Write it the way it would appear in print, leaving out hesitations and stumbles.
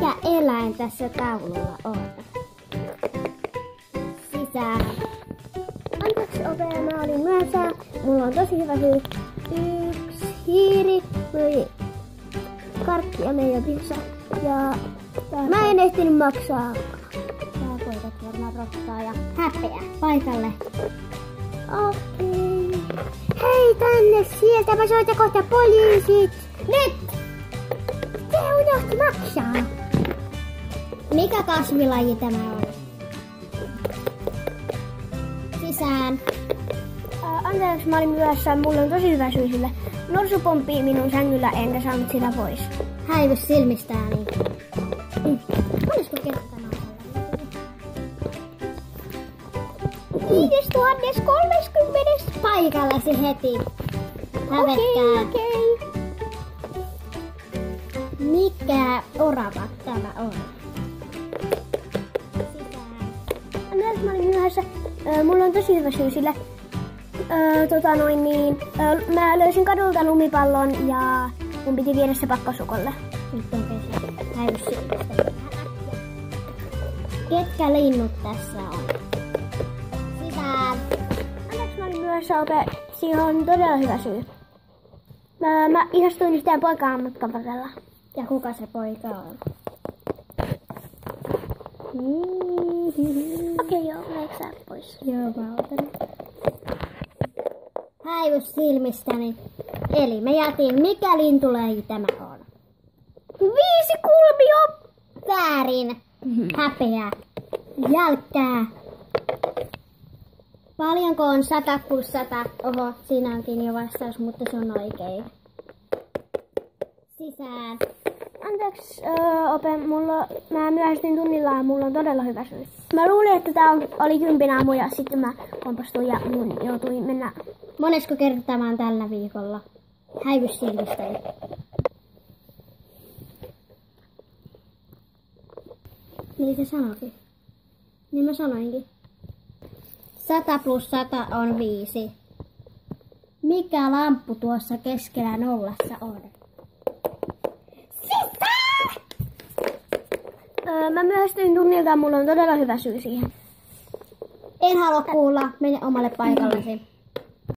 Mikä eläin tässä taululla on? Sisään. Anteeksi Ope, mä olin myöhässä. Mulla on tosi hyvä syy. 1 hiiri myi karkkia meidän pihassa. Ja mä en ehtinyt maksaa. Tää koitat varmaan rottaa ja häpeä paikalle. Okei. Hei tänne sieltä, mä soitan kohta poliisit. Nyt! Se unohti maksaa. Mikä kasvilaji tämä on? Sisään. Anteeksi, mä olin myöhässä. Mulla on tosi hyvä syy sille. Norsu pomppii minun sängyllä enkä saanut sitä pois. Häivys silmistääni. Olisiko kerran tämä on? 5030 paikallasi heti. Hävetkää. Okei. Mikä orava tämä on? Sisään. Anteeksi, mä olin myöhässä. Mulla on tosi hyvä syy sille. Mä löysin kadulta lumipallon ja mun piti viedä se pakkasukolle. Nyt on kesä. Häivys silmistä. Ketkä linnut tässä on? Sisään. Anteeksi, mä olin myöhässä, Ope. Siihen on todella hyvä syy. Mä ihastuin yhteen poikaan matkan varrella. Ja kuka se poika on? Okei, joo, meneekö sä pois? Joo, mä otan. Häivys silmistäni. Eli me jätin, mikä lintulaji tämä on? 5 kulmio! Väärin. Häpeä. Jälkkää. Paljonko on 100 plus 100? Oho, siinä onkin jo vastaus, mutta se on oikein. Sisään. Anteeksi, Ope, mä myöhästyin tunnilla ja mulla on todella hyvä syy. Mä luulin, että tää oli 10 aamu ja sitten mä kompastuin ja mun joutui mennä. Monesko kertaa tällä viikolla? Häivys silmistäni. Niin se sanoikin. Niin mä sanoinkin. 100 plus 100 on 5. Mikä lamppu tuossa keskellä nollassa on? Sisään! Mä myöhästyin tunnilta ja mulla on todella hyvä syy siihen. En halua kuulla. Mene omalle paikallesi.